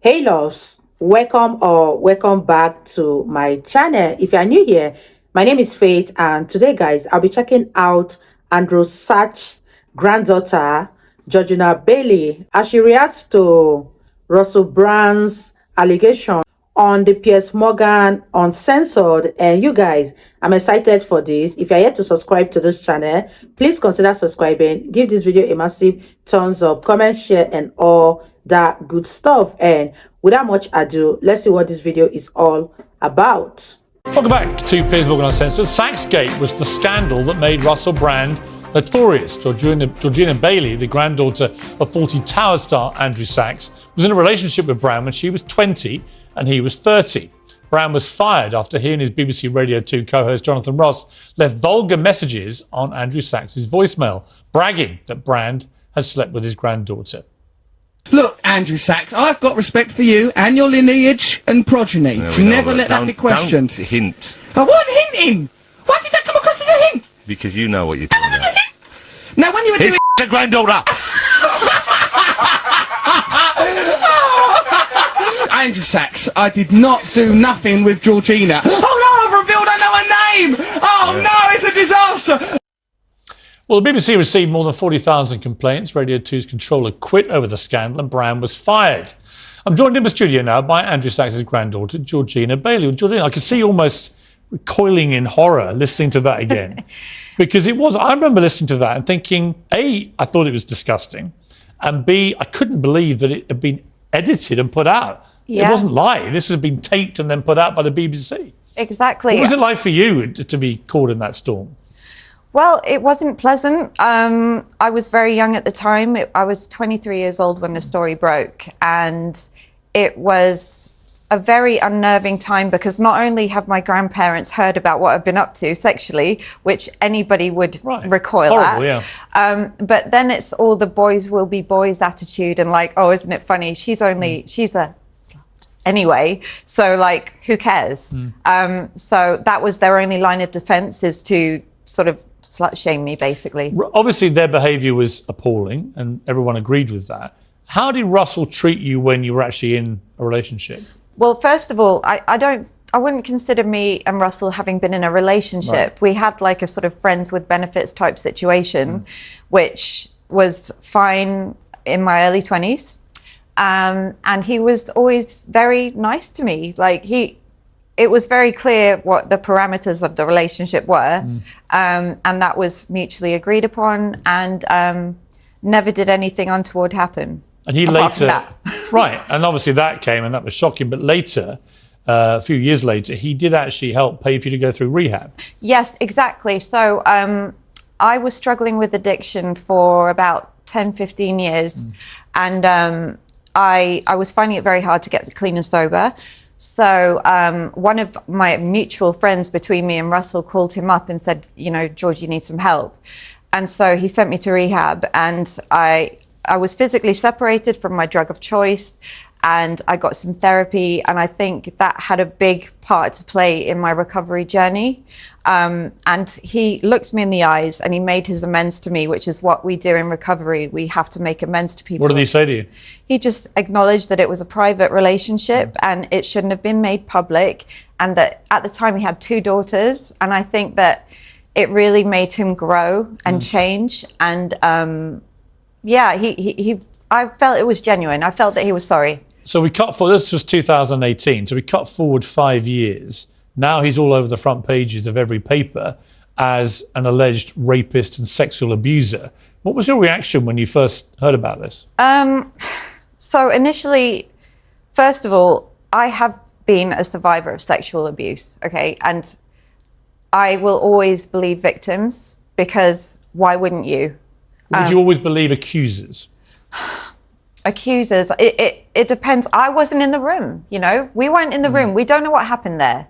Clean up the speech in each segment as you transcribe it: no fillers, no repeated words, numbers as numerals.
Hey loves, welcome back to my channel. If you are new here, my name is Faith, and today guys I'll be checking out Andrew Sachs' granddaughter Georgina Baillie as she reacts to Russell Brand's allegation on the Piers Morgan Uncensored. And you guys, I'm excited for this. If you're yet to subscribe to this channel, please consider subscribing. Give this video a massive thumbs up, comment, share, and all that good stuff. And without much ado, let's see what this video is all about. Welcome back to Piers Morgan Uncensored. Sachs Gate was the scandal that made Russell Brand notorious. Georgina Baillie, the granddaughter of Fawlty Towers star Andrew Sachs, was in a relationship with Brand when she was 20 and he was 30. Brand was fired after he and his BBC Radio 2 co-host Jonathan Ross left vulgar messages on Andrew Sachs's voicemail, bragging that Brand had slept with his granddaughter. Look, Andrew Sachs, I've got respect for you and your lineage and progeny. Never let that be questioned. Don't hint. I wasn't hinting! Why did that come across as a hint? Because you know what you're doing. Now, when you were doing... It's a granddaughter! Andrew Sachs, I did not do nothing with Georgina. Oh no, I've revealed I know her name! Oh no, it's a disaster! Well, the BBC received more than 40,000 complaints. Radio 2's controller quit over the scandal and Brand was fired. I'm joined in the studio now by Andrew Sachs' granddaughter, Georgina Baillie. Georgina, I can see you almost recoiling in horror listening to that again. Because I remember listening to that and thinking, A, I thought it was disgusting, and B, I couldn't believe that it had been edited and put out. Yeah. It wasn't live. This had been taped and then put out by the BBC. Exactly. What was it like for you to be caught in that storm? Well, it wasn't pleasant. I was very young at the time. I was 23 years old when the story broke, and it was a very unnerving time because not only have my grandparents heard about what I've been up to sexually, which anybody would recoil Horrible, at, yeah. But then it's all the boys will be boys attitude and like, oh, isn't it funny? She's a slut anyway, so like, who cares? So that was their only line of defense, is to sort of slut shame me, basically. Obviously, their behaviour was appalling, and everyone agreed with that. How did Russell treat you when you were actually in a relationship? Well, first of all, I wouldn't consider me and Russell having been in a relationship. Right. We had like a sort of friends with benefits type situation, which was fine in my early 20s. And he was always very nice to me. Like it was very clear what the parameters of the relationship were. And that was mutually agreed upon, and never did anything untoward happen. And he later, right, and obviously that came and that was shocking, but later, a few years later, he did actually help pay for you to go through rehab. Yes, exactly. So I was struggling with addiction for about 10, 15 years. And I was finding it very hard to get clean and sober. So one of my mutual friends between me and Russell called him up and said, you know, George, you need some help. And so he sent me to rehab, and I was physically separated from my drug of choice, and I got some therapy, and I think that had a big part to play in my recovery journey. And he looked me in the eyes and he made his amends to me, which is what we do in recovery. We have to make amends to people. What did he say to you? He just acknowledged that it was a private relationship and it shouldn't have been made public, and that at the time he had 2 daughters, and I think that it really made him grow and change. And yeah, I felt it was genuine. I felt that he was sorry. So we cut forward, this was 2018, so we cut forward 5 years. Now he's all over the front pages of every paper as an alleged rapist and sexual abuser. What was your reaction when you first heard about this? So initially, first of all, I have been a survivor of sexual abuse, okay? And I will always believe victims, because why wouldn't you? Would you always believe accusers? Accusers, it depends. I wasn't in the room, you know? We weren't in the room. We don't know what happened there.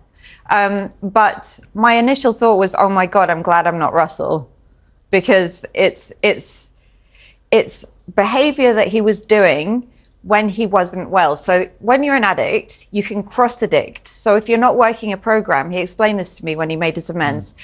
But my initial thought was, oh my God, I'm glad I'm not Russell, because it's behavior that he was doing when he wasn't well. So when you're an addict, you can cross addict. So if you're not working a program, he explained this to me when he made his amends,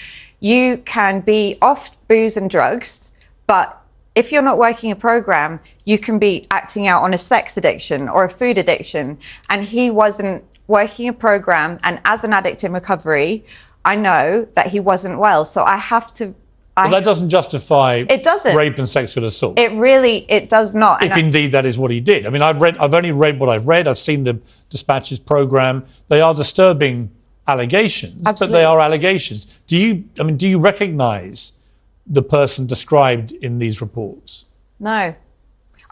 you can be off booze and drugs, but if you're not working a program, you can be acting out on a sex addiction or a food addiction. And he wasn't working a program. And as an addict in recovery, I know that he wasn't well. So I have to. But that doesn't justify It doesn't. rape and sexual assault. It does not. If indeed that is what he did. I mean, I've only read what I've read. I've seen the Dispatches program. They are disturbing allegations, Absolutely. but they are allegations. Do you recognise the person described in these reports? No,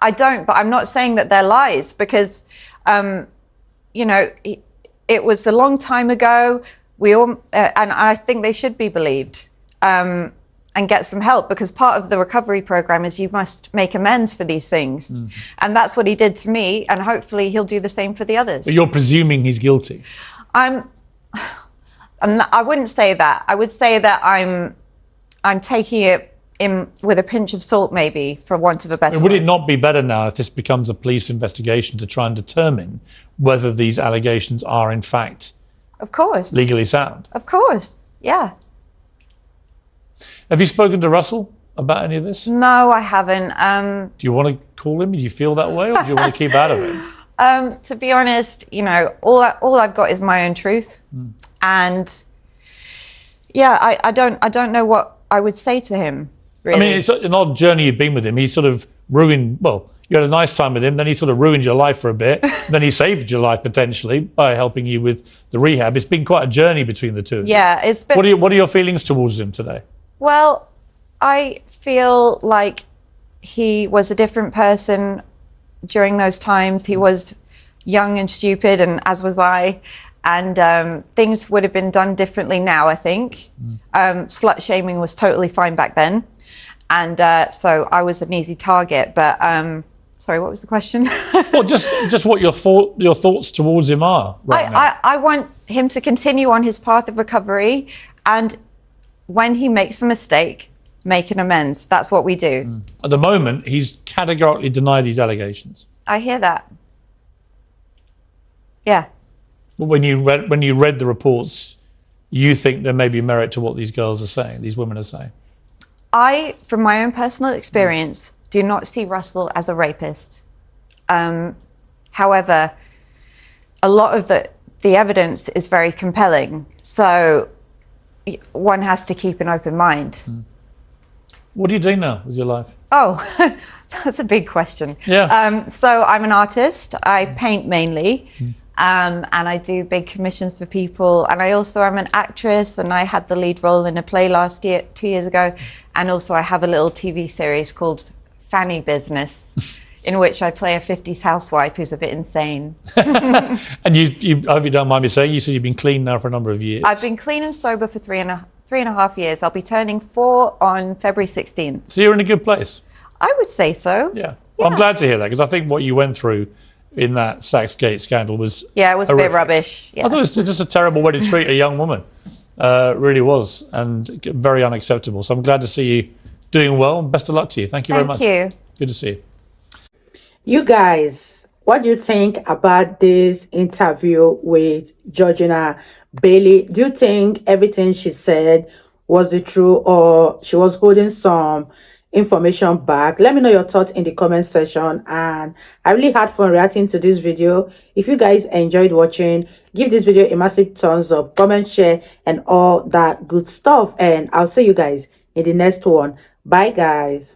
I don't. But I'm not saying that they're lies because, you know, it was a long time ago. We all, and I think they should be believed. And get some help, because part of the recovery program is you must make amends for these things. And that's what he did to me, and hopefully he'll do the same for the others. But you're presuming he's guilty. I wouldn't say that. I would say that I'm taking it in with a pinch of salt, maybe, for want of a better Would word. it not be better now if this becomes a police investigation to try and determine whether these allegations are in fact Of course. legally sound? Of course. Yeah. Have you spoken to Russell about any of this? No, I haven't. Do you want to call him? Do you feel that way, or do you want to keep out of it? To be honest, you know, all I've got is my own truth, and yeah, I don't know what I would say to him. Really. I mean, it's an odd journey you've been with him. He sort of ruined. Well, you had a nice time with him, then he sort of ruined your life for a bit. Then he saved your life potentially by helping you with the rehab. It's been quite a journey between the two of you. Yeah, it's been. What are your feelings towards him today? Well, I feel like he was a different person during those times. He was young and stupid, and as was I. And things would have been done differently now, I think. Slut shaming was totally fine back then. And so I was an easy target. But sorry, what was the question? Well, just what your thoughts towards him are right now. I want him to continue on his path of recovery, and when he makes a mistake, make an amends. That's what we do. At the moment, he's categorically denied these allegations. I hear that. Yeah. But when you read the reports, you think there may be merit to what these girls are saying, these women are saying. I, from my own personal experience, do not see Russell as a rapist. However, a lot of the evidence is very compelling. So one has to keep an open mind. What are you doing now with your life? Oh, that's a big question. Yeah. So I'm an artist. I paint mainly. And I do big commissions for people. And I also am an actress, and I had the lead role in a play 2 years ago. And also I have a little TV series called Fanny Business, in which I play a 50s housewife who's a bit insane. And you I hope you don't mind me saying, you said you've been clean now for a number of years. I've been clean and sober for three and a half years. I'll be turning 4 on February 16th. So you're in a good place. I would say so. Yeah. Well, I'm glad to hear that, because I think what you went through in that Sachs Gate scandal was Yeah, it was horrific. a bit rubbish. Yeah. I thought it was just a terrible way to treat a young woman. Really was, and very unacceptable. So I'm glad to see you doing well, and best of luck to you. Thank you very much. Thank you. Good to see you. You guys, what do you think about this interview with Georgina Baillie? Do you think everything she said was the truth, or she was holding some information back? Let me know your thoughts in the comment section. And I really had fun reacting to this video. If you guys enjoyed watching, give this video a massive thumbs up, comment, share, and all that good stuff. And I'll see you guys in the next one. Bye guys.